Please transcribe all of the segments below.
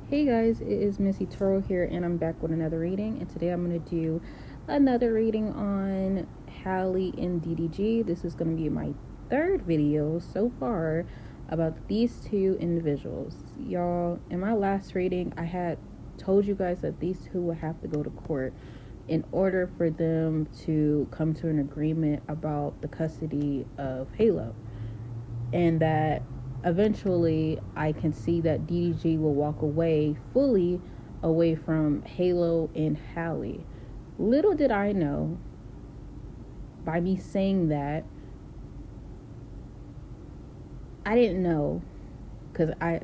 Hey guys, it is Missy Toro here, and I'm back with another reading. And today I'm going to do another reading on Halle and DDG. This is going to be my third video so far about these two individuals. Y'all, in my last reading, I had told you guys that these two would have to go to court in order for them to come to an agreement about the custody of Halo, and that eventually I can see that DDG will walk away fully away from Halo and Halle. Little did I know, by me saying that, I didn't know, because I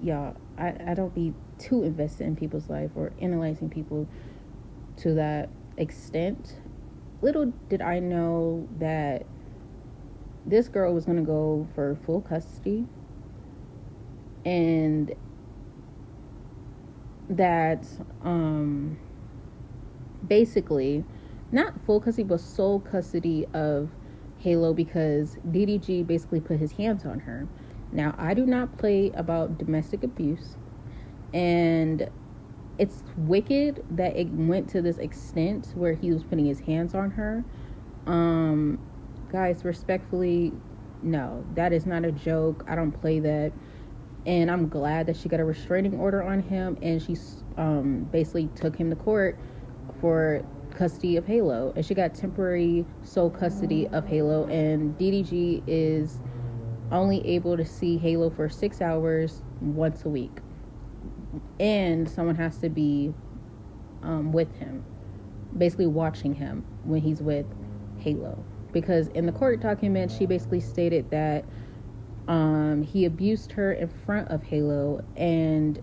don't be too invested in people's life or analyzing people to that extent. Little did I know that this girl was going to go for full custody, and that basically not full custody but sole custody of Halo, because DDG basically put his hands on her. Now, I do not play about domestic abuse, and it's wicked that it went to this extent where he was putting his hands on her. Guys, respectfully, no, that is not a joke. I don't play that. And I'm glad that she got a restraining order on him, and she basically took him to court for custody of Halo, and she got temporary sole custody of Halo, and DDG is only able to see Halo for 6 hours once a week, and someone has to be with him, basically watching him when he's with Halo, because in the court document she basically stated that he abused her in front of Halo, and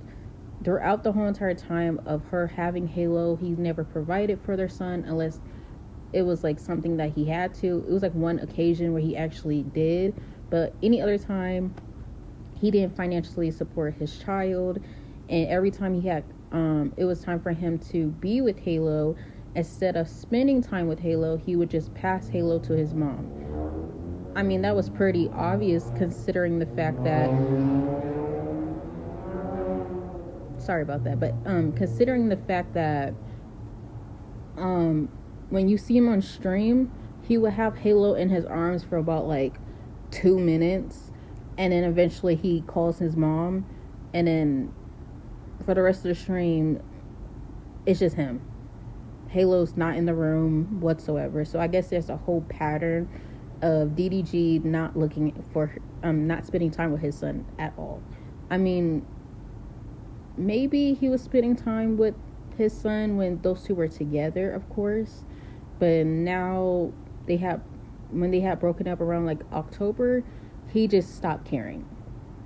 throughout the whole entire time of her having Halo, he never provided for their son unless it was like something that he had to. It was like one occasion where he actually did, but any other time he didn't financially support his child. And every time he had it was time for him to be with Halo, instead of spending time with Halo, he would just pass Halo to his mom. I mean, that was pretty obvious considering the fact that, sorry about that, but considering the fact that when you see him on stream, he would have Halo in his arms for about like 2 minutes, and then eventually he calls his mom, and then for the rest of the stream it's just him. Halo's not in the room whatsoever. So I guess there's a whole pattern of DDG not looking for not spending time with his son at all. I mean, maybe he was spending time with his son when those two were together, of course, but now when they had broken up around like October, he just stopped caring.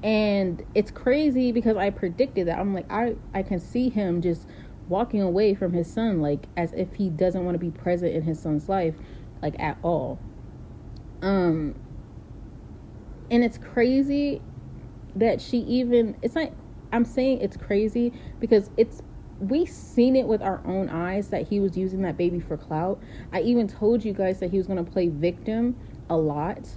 And it's crazy because I predicted that. I'm like, I can see him just walking away from his son, like as if he doesn't want to be present in his son's life, like at all. And it's crazy that I'm saying it's crazy because we seen it with our own eyes that he was using that baby for clout. I even told you guys that he was going to play victim a lot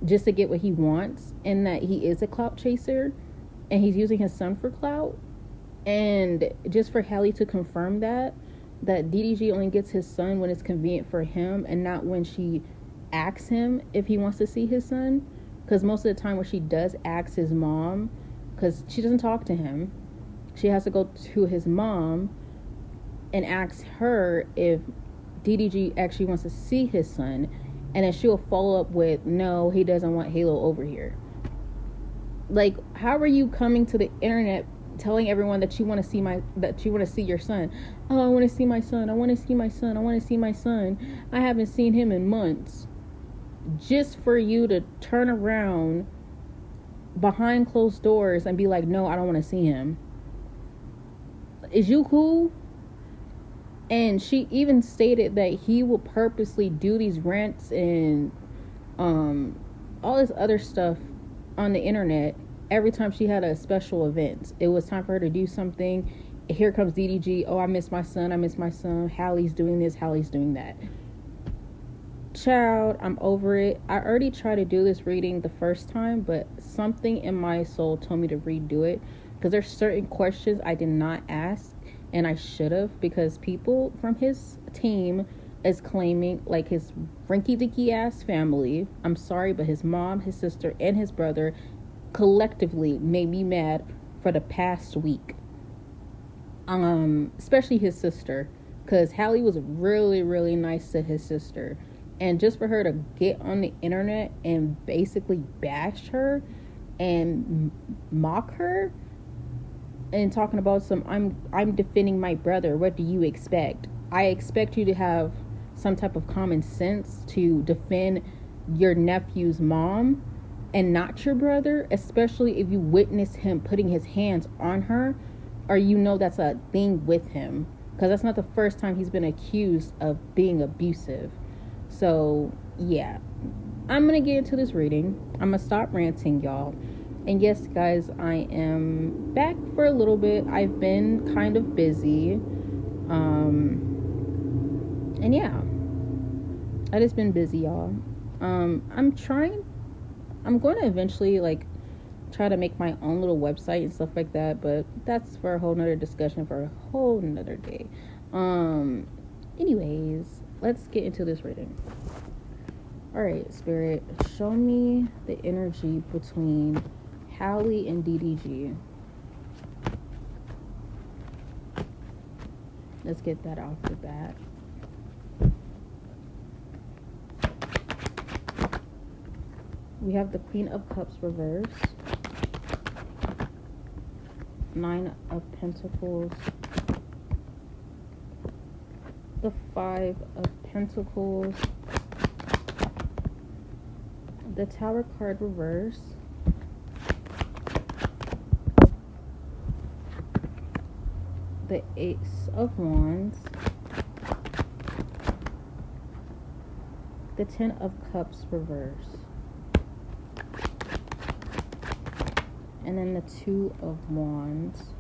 just to get what he wants, and that he is a clout chaser and he's using his son for clout. And just for Halle to confirm that DDG only gets his son when it's convenient for him and not when she asks him if he wants to see his son, because most of the time when she does ask his mom, because she doesn't talk to him, she has to go to his mom and ask her if DDG actually wants to see his son, and then she'll follow up with, no, he doesn't want Halo over here. Like, how are you coming to the internet telling everyone that you want to see your son? Oh, I want to see my son. I want to see my son. I want to see my son. I haven't seen him in months. Just for you to turn around behind closed doors and be like, no, I don't want to see him. Is you cool? And she even stated that he will purposely do these rants and all this other stuff on the internet every time she had a special event. It was time for her to do something. Here comes DDG. Oh, I miss my son. I miss my son. Halle's doing this. Halle's doing that. Child, I'm over it. I already tried to do this reading the first time, but something in my soul told me to redo it because there's certain questions I did not ask and I should have, because people from his team is claiming, like, his rinky dinky ass family, I'm sorry, but his mom, his sister, and his brother collectively made me mad for the past week. Especially his sister, because Halle was really, really nice to his sister, and just for her to get on the internet and basically bash her and mock her and talking about some, I'm defending my brother, what do you expect? I expect you to have some type of common sense to defend your nephew's mom and not your brother, especially if you witness him putting his hands on her, or you know that's a thing with him, because that's not the first time he's been accused of being abusive. So yeah, I'm gonna get into this reading. I'm gonna stop ranting, y'all. And yes, guys, I am back for a little bit. I've been kind of busy, and yeah, I just been busy, y'all. I'm going to eventually, like, try to make my own little website and stuff like that, but that's for a whole nother discussion for a whole nother day. Anyways, let's get into this reading. All right, Spirit, show me the energy between Halle and DDG. Let's get that off the bat. We have the Queen of Cups reversed, Nine of Pentacles, the Five of Pentacles, the Tower card reversed, the Ace of Wands, the Ten of Cups reversed, and then the Two of Wands.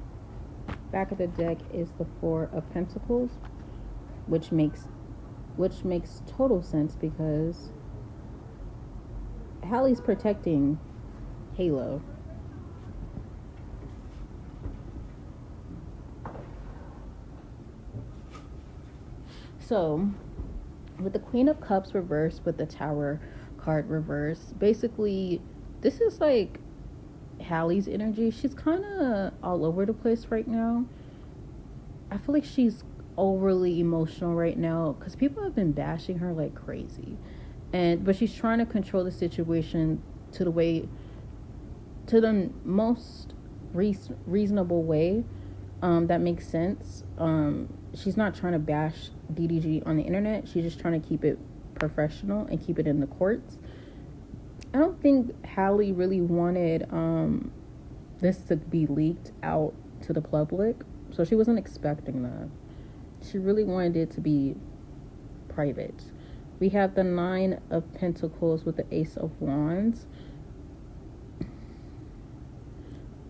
Back of the deck is the Four of Pentacles, which makes total sense because Halle's protecting Halo. So, with the Queen of Cups reversed, with the Tower card reversed, basically, this is like Halle's energy. She's kind of all over the place right now. I feel like she's overly emotional right now because people have been bashing her like crazy, but she's trying to control the situation to the most reasonable way that makes sense. She's not trying to bash DDG on the internet. She's just trying to keep it professional and keep it in the courts. I don't think Halle really wanted this to be leaked out to the public, so she wasn't expecting that. She really wanted it to be private. We have the Nine of Pentacles with the Ace of Wands.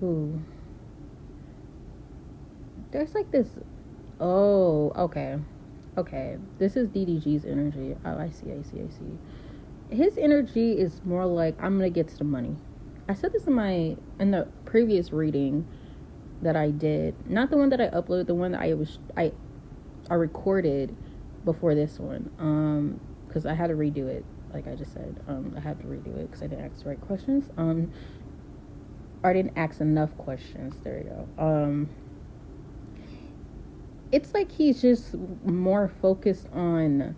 Ooh. There's like this. Oh, okay. Okay. This is DDG's energy. Oh, I see. His energy is more like, I'm gonna get to the money. I said this in the previous reading that I did, not the one that I uploaded, the one that I recorded before this one, because I had to redo it, like I just said. I had to redo it because I didn't ask the right questions, or I didn't ask enough questions. There you go. It's like he's just more focused on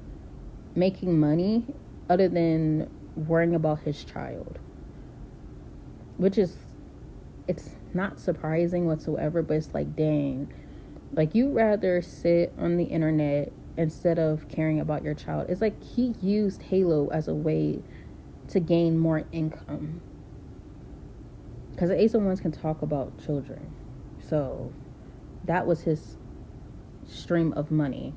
making money other than worrying about his child, which is, it's not surprising whatsoever, but it's like, dang, like, you rather sit on the internet instead of caring about your child. It's like he used Halo as a way to gain more income, because the Ace of Wands can talk about children, so that was his stream of money.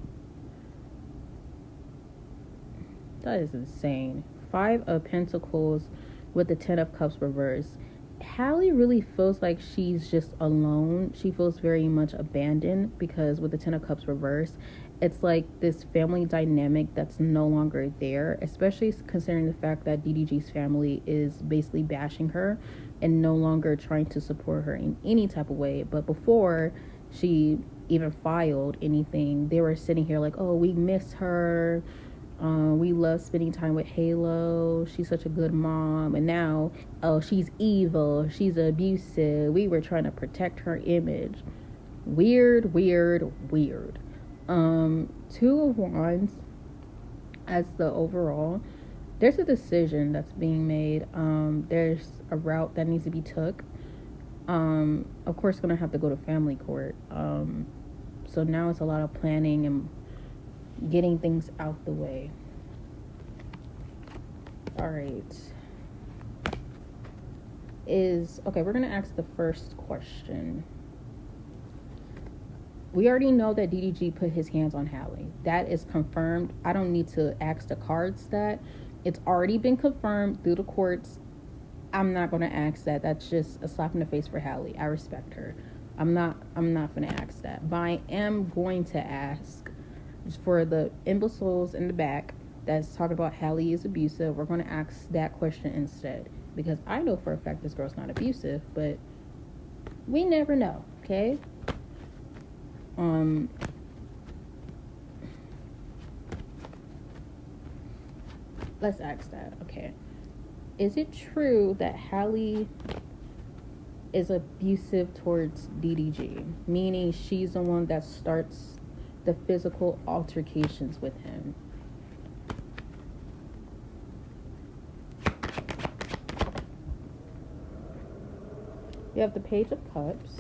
That is insane. Five of Pentacles with the Ten of Cups reversed. Halle really feels like she's just alone. She feels very much abandoned because with the Ten of Cups reversed, it's like this family dynamic that's no longer there, especially considering the fact that DDG's family is basically bashing her and no longer trying to support her in any type of way. But before she even filed anything, they were sitting here like, oh, we miss her. We love spending time with Halo. She's such a good mom. And now, oh, she's evil. She's abusive. We were trying to protect her image. Weird, weird, weird. Two of Wands as the overall. There's a decision that's being made. There's a route that needs to be took. Of course, gonna have to go to family court. So now it's a lot of planning and getting things out the way. All right. We're gonna ask the first question. We already know that DDG put his hands on Halle. That is confirmed. I don't need to ask the cards that. It's already been confirmed through the courts. I'm not going to ask that. That's just a slap in the face for Halle. I respect her. I'm not going to ask that. But I am going to ask for the imbeciles in the back that's talking about Halle is abusive. We're going to ask that question instead. Because I know for a fact this girl's not abusive, but we never know, okay? Let's ask that. Okay, is it true that Halle is abusive towards DDG, meaning she's the one that starts the physical altercations with him? You have the Page of Cups,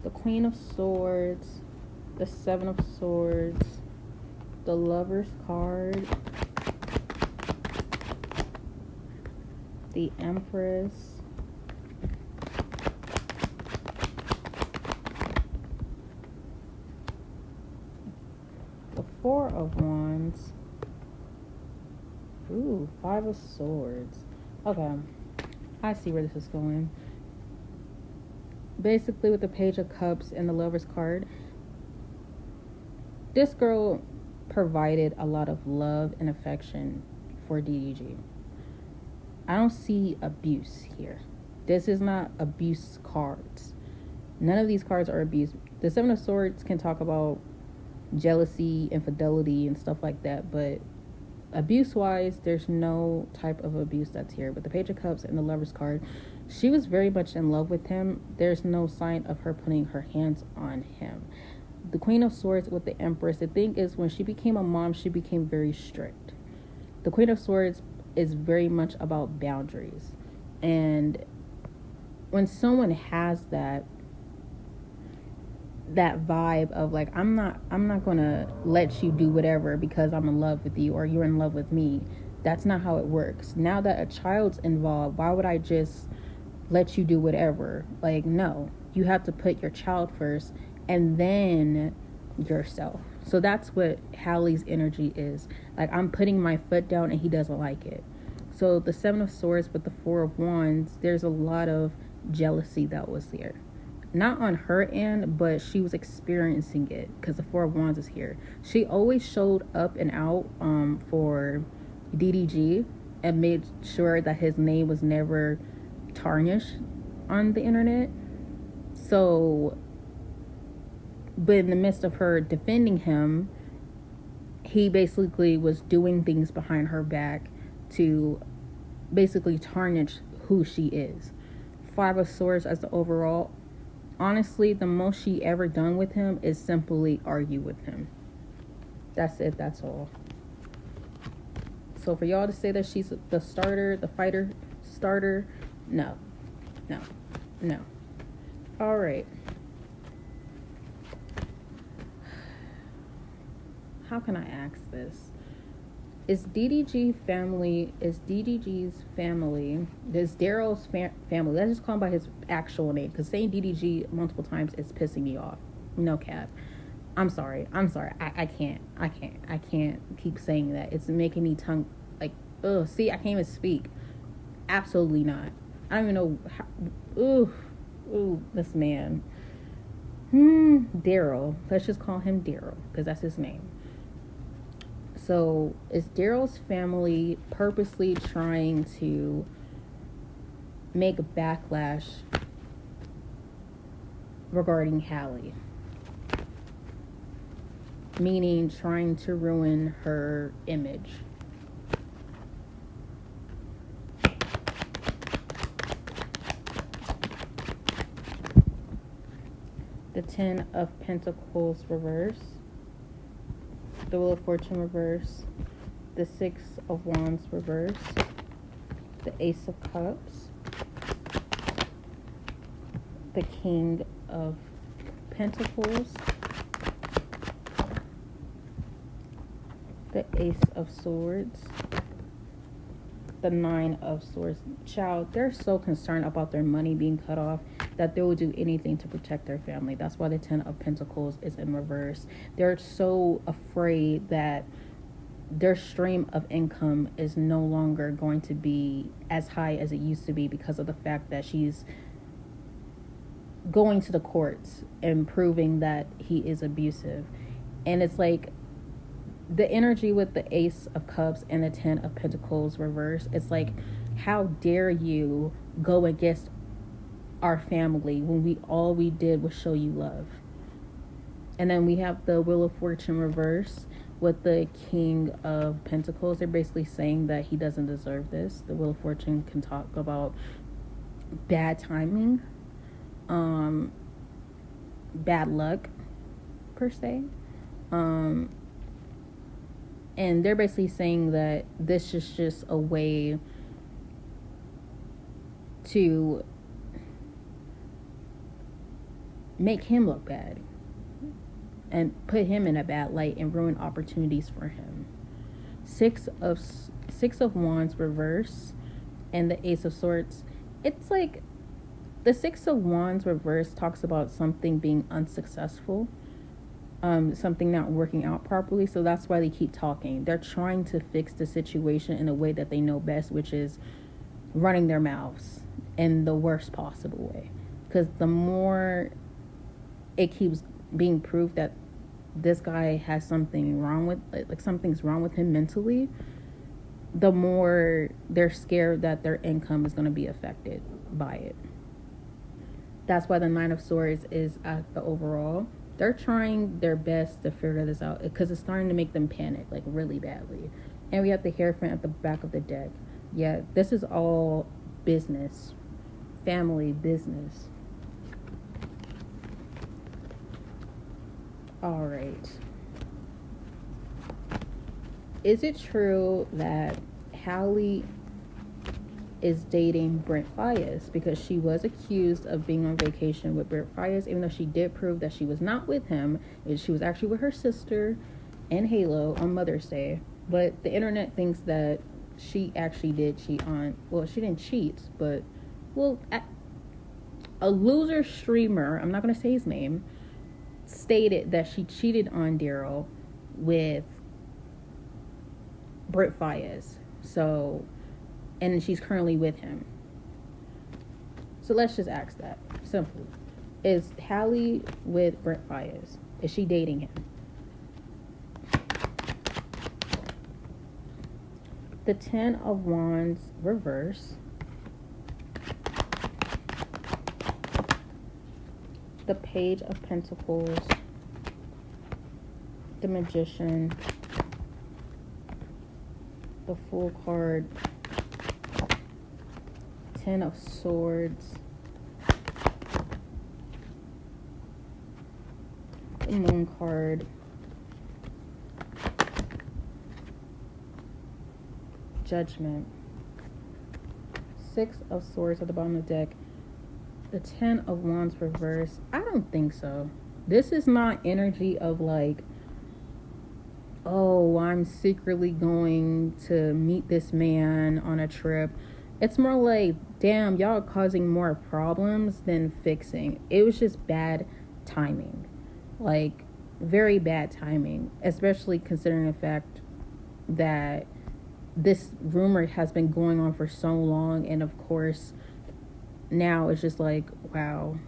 the Queen of Swords, the Seven of Swords, the Lover's card, the Empress, the Four of Wands, ooh, Five of Swords. Okay, I see where this is going. Basically, with the Page of Cups and the Lover's card, this girl provided a lot of love and affection for DDG. I don't see abuse here. This is not abuse cards. None of these cards are abuse. The Seven of Swords can talk about jealousy, infidelity, and stuff like that, but abuse-wise, there's no type of abuse that's here. But the Page of Cups and the Lover's card, she was very much in love with him. There's no sign of her putting her hands on him. The Queen of Swords with the Empress, the thing is, when she became a mom, she became very strict. The Queen of Swords is very much about boundaries. And when someone has that vibe of like, I'm not gonna let you do whatever because I'm in love with you or you're in love with me, that's not how it works. Now that a child's involved, why would I just let you do whatever? Like, no, you have to put your child first and then yourself. So that's what Halle's energy is. Like, I'm putting my foot down and he doesn't like it. So the Seven of Swords with the Four of Wands, there's a lot of jealousy that was there. Not on her end, but she was experiencing it because the Four of Wands is here. She always showed up and out for DDG and made sure that his name was never tarnished on the internet. So, but in the midst of her defending him, he basically was doing things behind her back to basically tarnish who she is. Five of Swords as the overall. Honestly, the most she ever done with him is simply argue with him. That's it. That's all. So for y'all to say that she's the starter, the fighter starter, no. All right. How can I ask this? Is DDG's family, is Daryl's family, let's just call him by his actual name, because saying DDG multiple times is pissing me off. No cap. I'm sorry. I can't keep saying that. It's making me tongue, like, ugh, see, I can't even speak. Absolutely not. I don't even know how, ooh, this man. Daryl. Let's just call him Daryl because that's his name. So, is Daryl's family purposely trying to make a backlash regarding Halle? Meaning trying to ruin her image. The Ten of Pentacles reverse. The Wheel of Fortune reverse. The Six of Wands reverse. The Ace of Cups. The King of Pentacles. The Ace of Swords. The Nine of Swords. Child, they're so concerned about their money being cut off that they will do anything to protect their family. That's why the Ten of Pentacles is in reverse. They're so afraid that their stream of income is no longer going to be as high as it used to be because of the fact that she's going to the courts and proving that he is abusive. And it's like the energy with the Ace of Cups and the Ten of Pentacles reverse. It's like, how dare you go against our family when all we did was show you love. And then we have the Wheel of Fortune reverse with the King of Pentacles. They're basically saying that he doesn't deserve this. The Wheel of Fortune can talk about bad timing, bad luck per se, and they're basically saying that this is just a way to make him look bad and put him in a bad light and ruin opportunities for him. Six of Wands reverse and the Ace of Swords. It's like the Six of Wands reverse talks about something being unsuccessful, something not working out properly. So that's why they keep talking. They're trying to fix the situation in a way that they know best, which is running their mouths in the worst possible way. Because the more it keeps being proved that this guy has something wrong with, like something's wrong with him mentally, the more they're scared that their income is going to be affected by it. That's why the Nine of Swords is at the overall. They're trying their best to figure this out because it's starting to make them panic, like really badly. And we have the Hierophant at the back of the deck. Yeah, this is all business, family business. All right. Is it true that Halle is dating Brent Faiyaz? Because she was accused of being on vacation with Brent Faiyaz, even though she did prove that she was not with him. She was actually with her sister and Halo on Mother's Day. But the internet thinks that she actually did cheat on, well, she didn't cheat, but, well, a loser streamer, I'm not going to say his name, stated that she cheated on Daryl with Brent Faiyaz. So, and she's currently with him. So let's just ask that simply. Is Halle with Brent Faiyaz? Is she dating him? The Ten of Wands reverse. The Page of Pentacles. The Magician. The Fool card. Ten of Swords. The Moon card. Judgment. Six of Swords at the bottom of the deck. The Ten of Wands reverse. I don't think so. This is not energy of like, oh, I'm secretly going to meet this man on a trip. It's more like, damn, y'all are causing more problems than fixing. It was just bad timing. Like, very bad timing. Especially considering the fact that this rumor has been going on for so long. And of course, now it's just like, wow.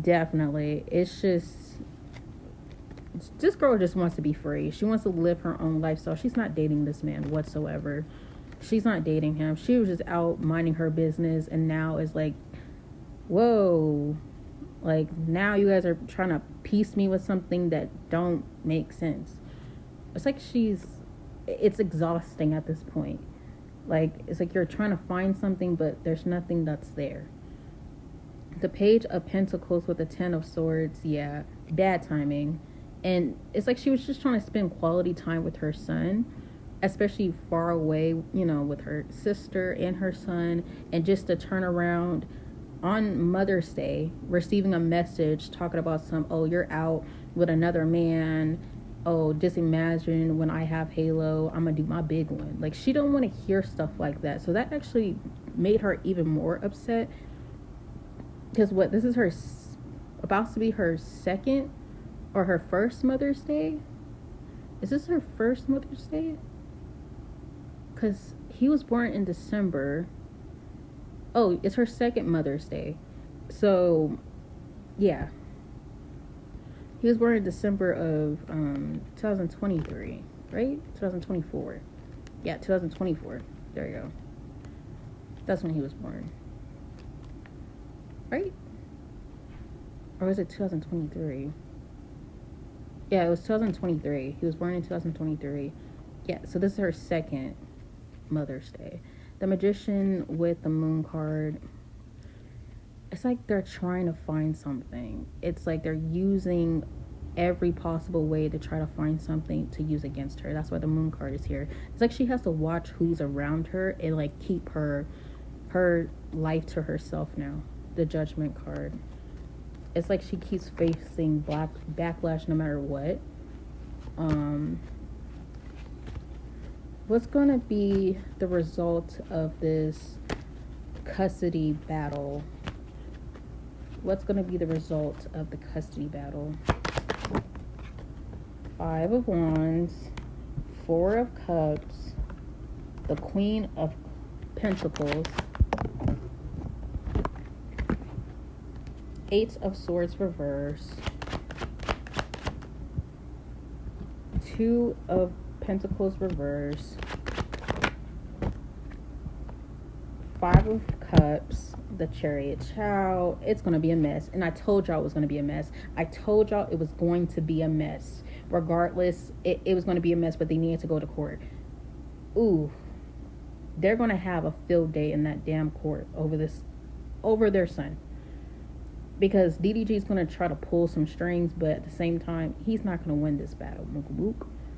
Definitely. It's just this girl just wants to be free. She wants to live her own lifestyle. She's not dating this man whatsoever. She's not dating him. She was just out minding her business, and now it's like, whoa. Like, now you guys are trying to piece me with something that don't make sense. It's like it's exhausting at this point. Like, it's like you're trying to find something, but there's nothing that's there. The Page of Pentacles with the Ten of Swords, yeah, bad timing. And it's like she was just trying to spend quality time with her son, especially far away, with her sister and her son, and just to turn around on Mother's Day, receiving a message talking about you're out with another man. Oh, just imagine when I have Halo, I'm going to do my big one. Like, she don't want to hear stuff like that. So that actually made her even more upset. Because this is about to be her second or her first Mother's Day? Is this her first Mother's Day? Because he was born in December. Oh, it's her second Mother's Day. So, yeah. He was born in December of 2023, right? 2024. Yeah, 2024. There you go. That's when he was born. Right? Or was it 2023? Yeah, it was 2023. He was born in 2023. Yeah, so this is her second Mother's Day. The Magician with the Moon card. It's like they're trying to find something. It's like they're using every possible way to try to find something to use against her. That's why the Moon card is here. It's like she has to watch who's around her and like keep her life to herself now. The Judgment card. It's like she keeps facing backlash no matter what. What's going to be the result of this custody battle? What's going to be the result of the custody battle? 5 of Wands, 4 of Cups, the Queen of Pentacles, 8 of Swords reverse, 2 of Pentacles reverse, 5 of Cups, the Chariot. Child, it's going to be a mess. And I told y'all it was going to be a mess. I told y'all it was going to be a mess. Regardless, it was going to be a mess, but they needed to go to court. Ooh, they're going to have a field day in that damn court over their son. Because DDG is going to try to pull some strings, but at the same time, he's not going to win this battle.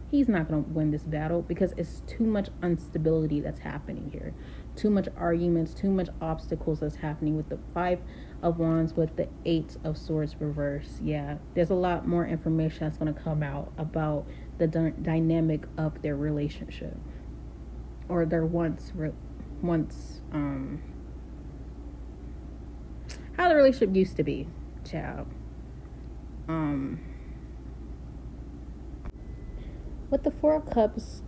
He's not going to win this battle because it's too much instability that's happening here. Too much arguments, too much obstacles that's happening with the 5 of Wands with the 8 of Swords reverse. Yeah, there's a lot more information that's going to come out about the dynamic of their relationship. Or their how the relationship used to be, child. With the 4 of Cups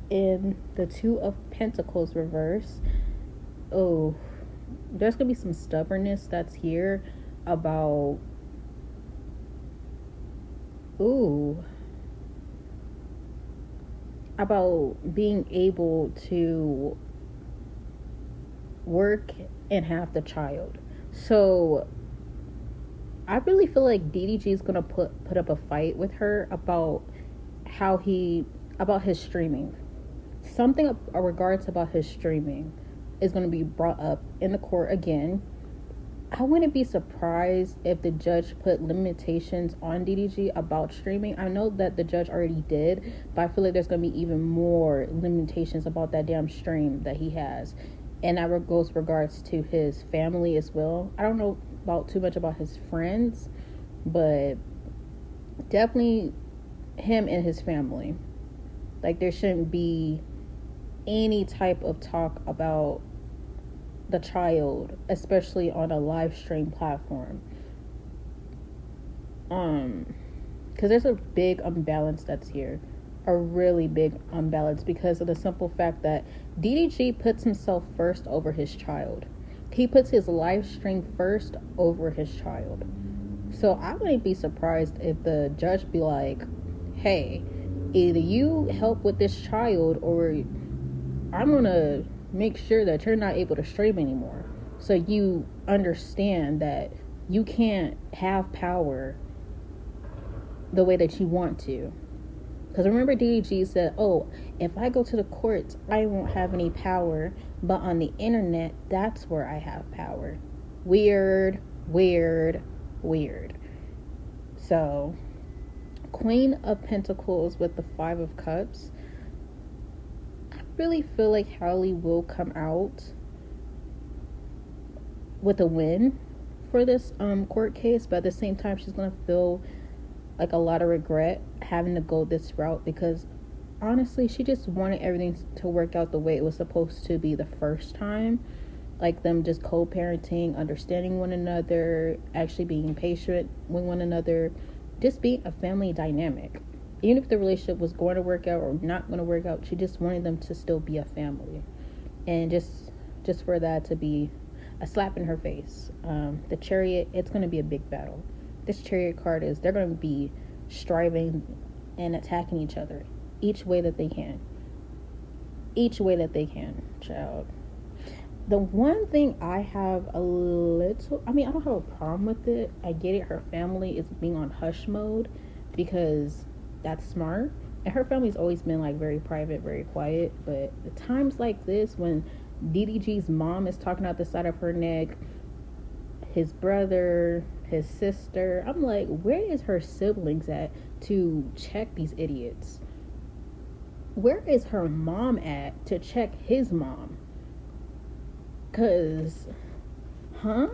in the 2 of Pentacles reverse, oh, there's gonna be some stubbornness that's here about being able to work and have the child. So I really feel like DDG is gonna put up a fight with her about his streaming. Something in regards about his streaming is going to be brought up in the court again. I wouldn't be surprised if the judge put limitations on DDG about streaming. I know that the judge already did, but I feel like there's going to be even more limitations about that damn stream that he has. And that goes regards to his family as well. I don't know too much about his friends, but definitely him and his family. Like, there shouldn't be any type of talk about the child, especially on a live stream platform. Because there's a big unbalance that's here. A really big unbalance because of the simple fact that DDG puts himself first over his child. He puts his live stream first over his child. So I wouldn't be surprised if the judge be like, hey, either you help with this child or I'm gonna make sure that you're not able to stream anymore. So you understand that you can't have power the way that you want to. Because remember, DDG said, oh, if I go to the courts, I won't have any power. But on the internet, that's where I have power. Weird, weird, weird. So, Queen of Pentacles with the Five of Cups. I really feel like Halle will come out with a win for this court case. But at the same time, she's going to feel like a lot of regret having to go this route, because honestly she just wanted everything to work out the way it was supposed to be the first time, like them just co-parenting, understanding one another, actually being patient with one another, just being a family dynamic. Even if the relationship was going to work out or not going to work out, she just wanted them to still be a family. And just for that to be a slap in her face. The Chariot, it's going to be a big battle. This Chariot card is, they're going to be striving and attacking each other each way that they can, child. The one thing I have I don't have a problem with it. I get it, her family is being on hush mode because that's smart, and her family's always been like very private, very quiet. But the times like this, when DDG's mom is talking out the side of her neck, his brother, his sister, I'm like, where is her siblings at to check these idiots? Where is her mom at to check his mom? Cause, so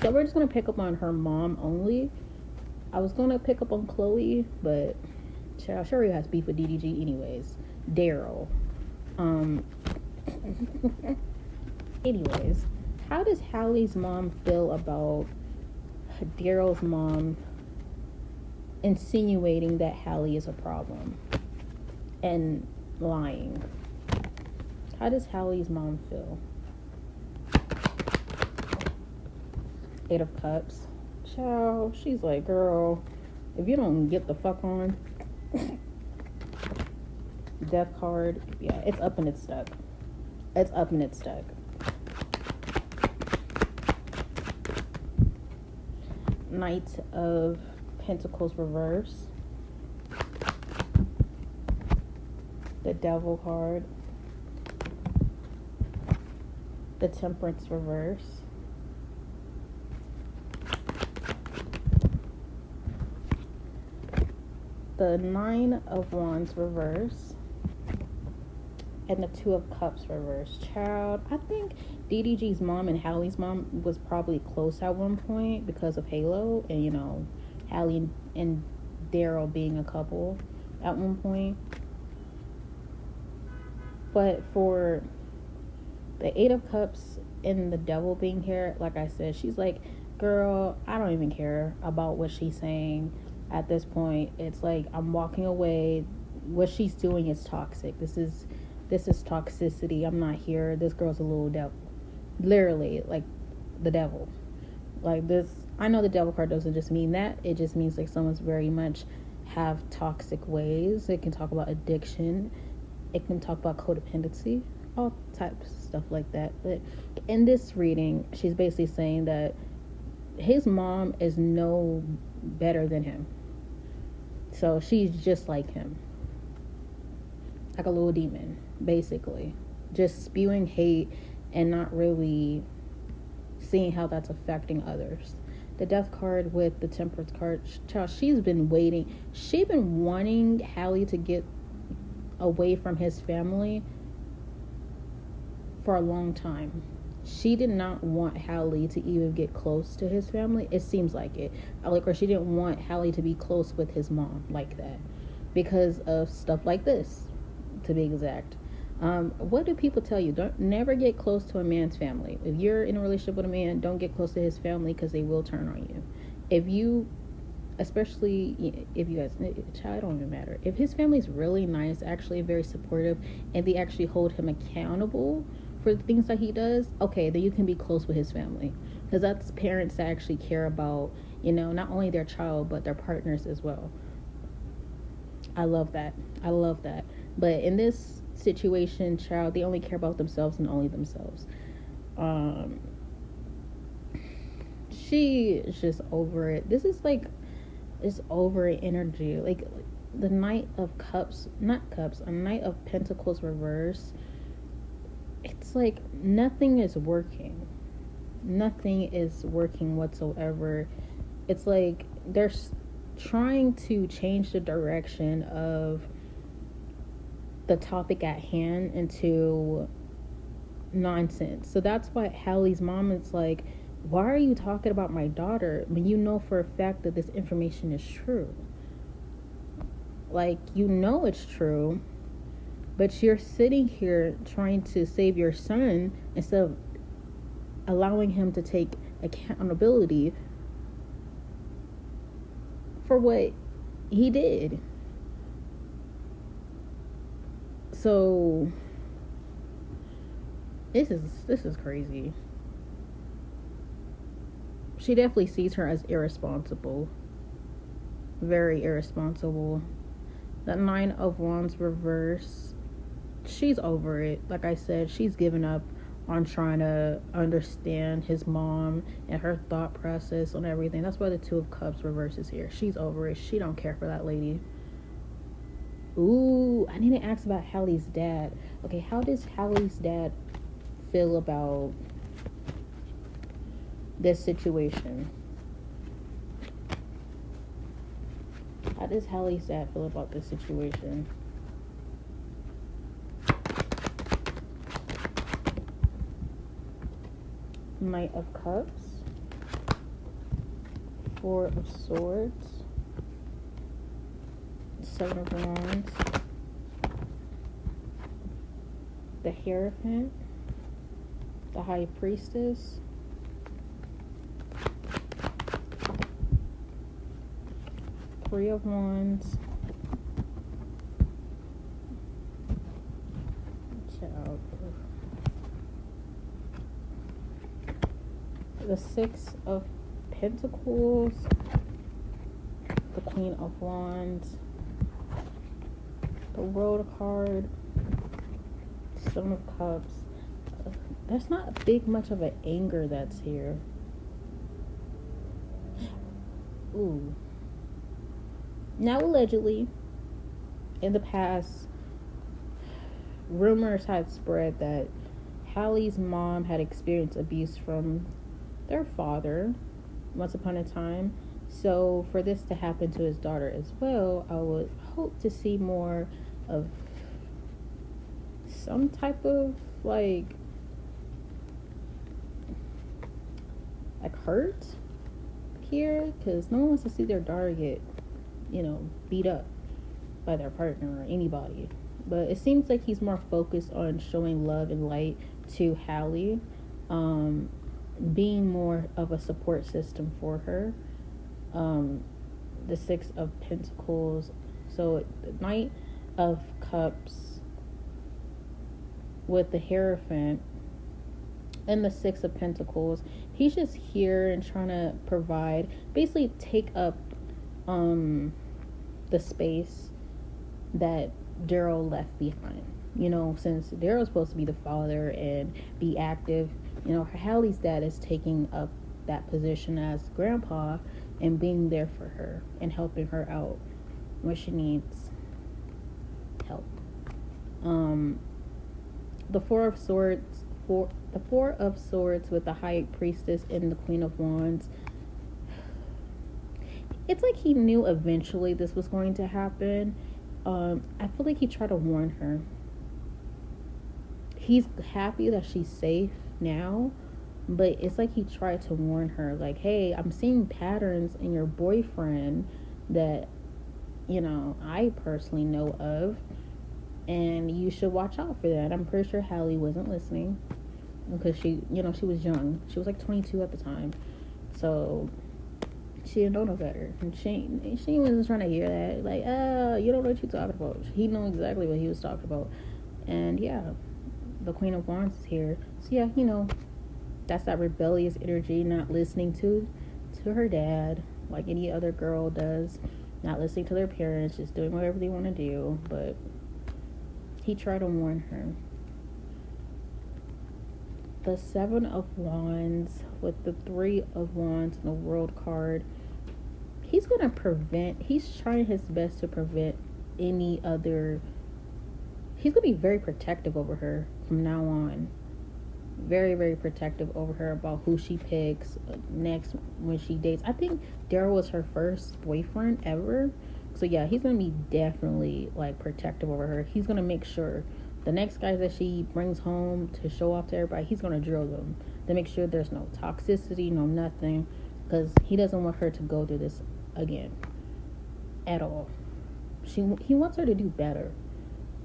we're just gonna pick up on her mom only. I was gonna pick up on Chloe, but child, she already has beef with DDG anyways. Daryl. Anyways, how does Halle's mom feel about Daryl's mom insinuating that Halle is a problem and lying? How does Halle's mom feel? Eight of Cups. Child, she's like, girl, if you don't get the fuck on. Death card. Yeah, it's up and it's stuck. Knight of Pentacles reverse. The Devil card. The Temperance reverse. The Nine of Wands reverse. And the Two of Cups reverse. Child, I think DDG's mom and Halle's mom was probably close at one point because of Halo, and Halle and Daryl being a couple at one point. But for the Eight of Cups and the Devil being here, like I said, she's like, girl, I don't even care about what she's saying at this point. It's like, I'm walking away. What she's doing is toxic. This is toxicity. I'm not here. This girl's a little devil. Literally, like the devil. Like this, I know the Devil card doesn't just mean that. It just means like someone's very much have toxic ways. It can talk about addiction. It can talk about codependency. All types of stuff like that. But in this reading, she's basically saying that his mom is no better than him. So she's just like him. Like a little demon, basically. Just spewing hate and not really seeing how that's affecting others. The Death card with the Temperance card, child, she's been waiting. She's been wanting Halle to get away from his family for a long time. She did not want Halle to even get close to his family. It seems like it. Or she didn't want Halle to be close with his mom like that because of stuff like this, to be exact. What do people tell you? Don't never get close to a man's family. If you're in a relationship with a man, don't get close to his family because they will turn on you. If you, especially if you guys, child, it don't even matter. If his family's really nice, actually very supportive, and they actually hold him accountable for the things that he does, okay, then you can be close with his family, because that's parents that actually care about not only their child, but their partners as well. I love that. I love that. But in this situation, child, they only care about themselves and only themselves. Um, she is just over it. This is like, it's over energy. Like the Knight of Cups, not Cups, a Knight of Pentacles reverse. It's like nothing is working. Nothing is working whatsoever. It's like they're trying to change the direction of the topic at hand into nonsense. So that's why Halle's mom is like, why are you talking about my daughter when you know for a fact that this information is true? Like, it's true, but you're sitting here trying to save your son instead of allowing him to take accountability for what he did. So this is crazy. She definitely sees her as irresponsible. Very irresponsible. That Nine of Wands reverse. She's over it. Like I said, she's given up on trying to understand his mom and her thought process on everything. That's why the Two of Cups reverse is here. She's over it. She don't care for that lady. Ooh, I need to ask about Halle's dad. Okay, how does Halle's dad feel about this situation? How does Halle's dad feel about this situation? Knight of Cups, Four of Swords, Seven of Wands, the Hierophant, the High Priestess, Three of Wands, Child, the Six of Pentacles, the Queen of Wands, the World card, Stone of Cups. There's not big much of an anger that's here. Ooh. Now, allegedly, in the past, rumors had spread that Halle's mom had experienced abuse from their father once upon a time. So for this to happen to his daughter as well, I would hope to see more of some type of like hurt here, because no one wants to see their daughter get beat up by their partner or anybody. But it seems like he's more focused on showing love and light to Halle, being more of a support system for her. The Six of Pentacles, so the Knight of Cups with the Hierophant and the Six of Pentacles. He's just here and trying to provide, basically take up the space that Daryl left behind. Since Daryl's supposed to be the father and be active, Halle's dad is taking up that position as grandpa and being there for her and helping her out when she needs help. The Four of Swords with the High Priestess and the Queen of Wands. It's like he knew eventually this was going to happen. I feel like he tried to warn her. He's happy that she's safe now, but it's like he tried to warn her, like, hey, I'm seeing patterns in your boyfriend that I personally know of, and you should watch out for that. I'm pretty sure Halle wasn't listening because she was young. She was like 22 at the time, so she didn't know no better, and she wasn't trying to hear that. Like, you don't know what you're talking about. He knew exactly what he was talking about. And yeah, the Queen of Wands is here. So yeah, that's that rebellious energy, not listening to her dad. like any other girl does, not listening to their parents, just doing whatever they want to do. But he tried to warn her. The Seven of Wands with the Three of Wands and the World card. He's trying his best to prevent any other. He's going to be very protective over her from now on. Very, very protective over her about who she picks next when she dates. I think Daryl was her first boyfriend ever. So yeah, he's going to be definitely like protective over her. He's going to make sure the next guys that she brings home to show off to everybody, he's going to drill them to make sure there's no toxicity, no nothing, because he doesn't want her to go through this again at all. He wants her to do better,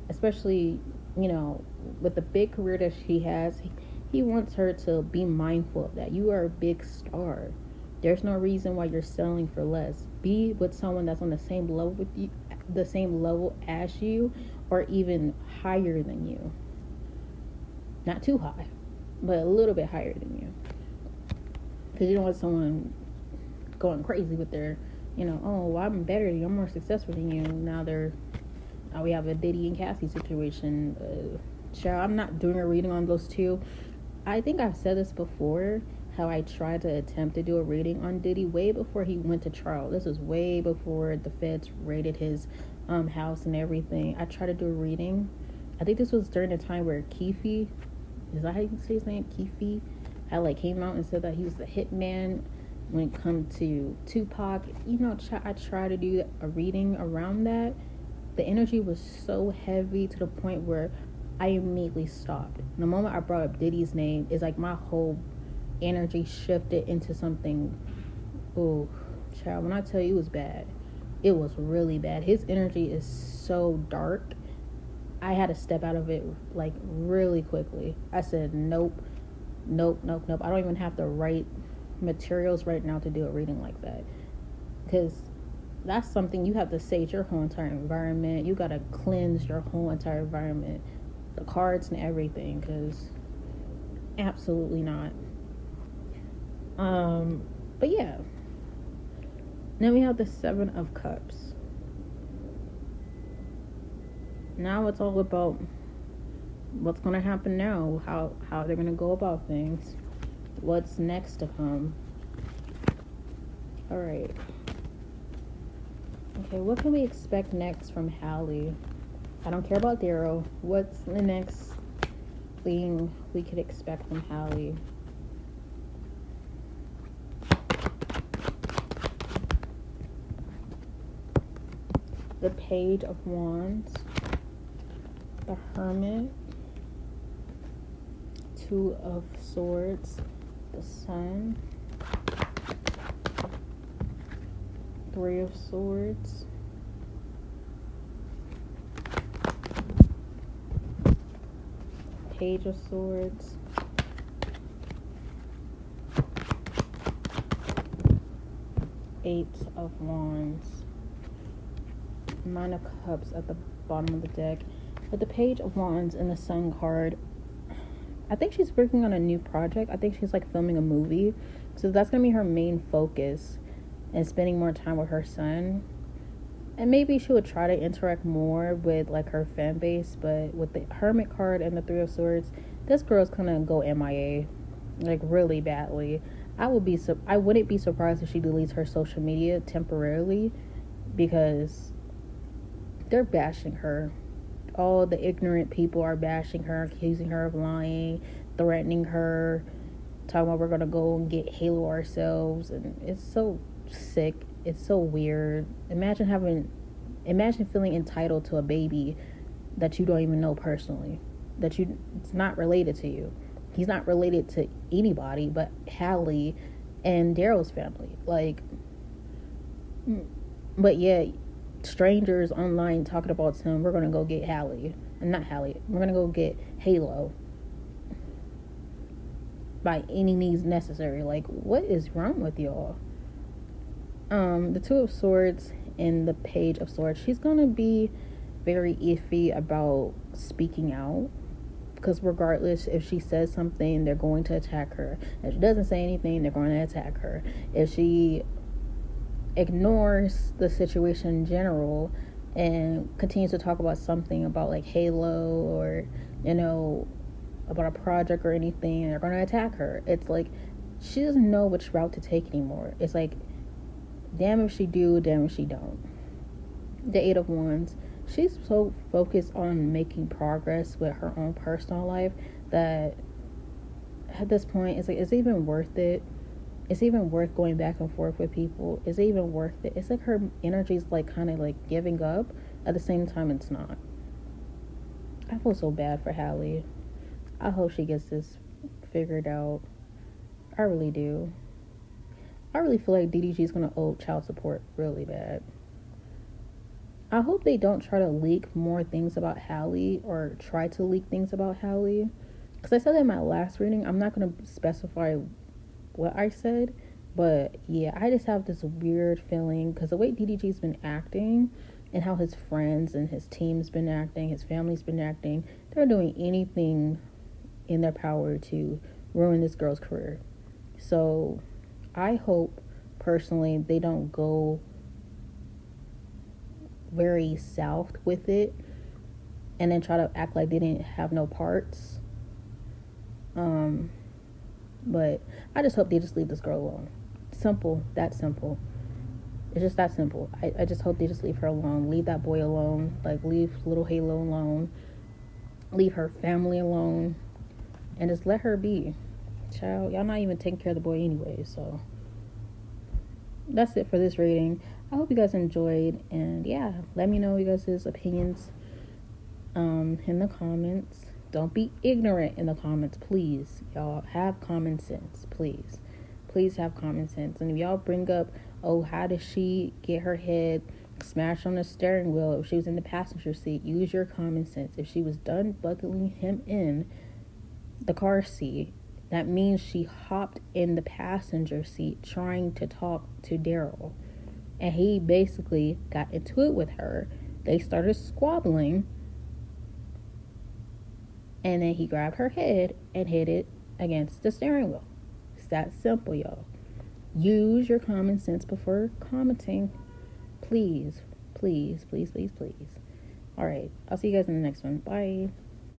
especially, you know, with the big career that she has. He wants her to be mindful of that. You are a big star. There's no reason why you're selling for less. Be with someone that's on the same level with you, the same level as you, or even higher than you. Not too high, but a little bit higher than you. Because you don't want someone going crazy with their, you know, oh, well, I'm better than you, I'm more successful than you. Now we have a Diddy and Cassie situation. Child, I'm not doing a reading on those two. I think I've said this before, how I tried to attempt to do a reading on Diddy way before he went to trial. This was way before the feds raided his house and everything. I tried to do a reading. I think this was during the time where Keefe, is that how you say his name? Keefe? I like came out and said that he was the hitman when it comes to Tupac. You know, I tried to do a reading around that. The energy was so heavy to the point where I immediately stopped. The moment I brought up Diddy's name, it's like my whole energy shifted into something. Oh, child, when I tell you it was bad, it was really bad. His energy is so dark. I had to step out of it like really quickly. I said, nope. I don't even have the right materials right now to do a reading like that. Because that's something you have to sage your whole entire environment. You got to cleanse your whole entire environment. The cards and everything, because absolutely not. But yeah. Then we have the Seven of Cups. Now it's all about what's going to happen now, how they're going to go about things, what's next to come. All right. Okay, what can we expect next from Halle? I don't care about Daryl. What's the next thing we could expect from Halle? The Page of Wands, the Hermit, Two of Swords, the Sun, Three of Swords, Page of Swords, Eight of Wands, Nine of Cups at the bottom of the deck. With the Page of Wands and the Sun card, I think she's working on a new project. I think she's like filming a movie. So that's going to be her main focus, and spending more time with her son. And maybe she would try to interact more with like her fan base. But with the Hermit card and the Three of Swords, this girl's going to go MIA like really badly. I wouldn't be surprised if she deletes her social media temporarily, because they're bashing her. All the ignorant people are bashing her, accusing her of lying, threatening her, talking about we're gonna go and get Halo ourselves, and it's so sick. It's so weird. Imagine feeling entitled to a baby that you don't even know personally, it's not related to you. He's not related to anybody but Halle and Daryl's family. Like, but yeah, strangers online talking about him. We're gonna go get Halle, and not Halle. We're gonna go get Halo by any means necessary. Like, what is wrong with y'all? The Two of Swords and the Page of Swords. She's gonna be very iffy about speaking out, because regardless, if she says something, they're going to attack her. If she doesn't say anything, they're going to attack her. If she ignores the situation in general and continues to talk about something about like Halo or, you know, about a project or anything, and they're going to attack her. It's like she doesn't know which route to take anymore. It's like, damn if she do, damn if she don't. The Eight of Wands. She's so focused on making progress with her own personal life that at this point, it's like, is it even worth it? Is it even worth going back and forth with people? Is it even worth it? It's like her energy's like kind of like giving up. At the same time, it's not. I feel so bad for Halle. I hope she gets this figured out. I really do. I really feel like DDG is gonna owe child support really bad. I hope they don't try to leak more things about Halle or try to leak things about Halle. Because I said that in my last reading. I'm not going to specify what I said. But yeah, I just have this weird feeling because the way DDG's been acting and how his friends and his team's been acting, his family's been acting, they're doing anything in their power to ruin this girl's career. So I hope personally they don't go very south with it and then try to act like they didn't have no parts. But I just hope they just leave this girl alone. Simple. That simple. It's just that simple. I just hope they just leave her alone. Leave that boy alone. Like, leave little Halo alone. Leave her family alone. And just let her be. Child, y'all not even taking care of the boy anyway. So that's it for this reading. I hope you guys enjoyed. And yeah, let me know you guys' opinions in the comments. Don't be ignorant in the comments, please. Y'all have common sense, please. Please have common sense. And if y'all bring up, oh, how did she get her head smashed on the steering wheel if she was in the passenger seat? Use your common sense. If she was done buckling him in the car seat, that means she hopped in the passenger seat trying to talk to Daryl. And he basically got into it with her. They started squabbling. And then he grabbed her head and hit it against the steering wheel. It's that simple, y'all. Use your common sense before commenting. Please, please, please, please, please. All right. I'll see you guys in the next one. Bye.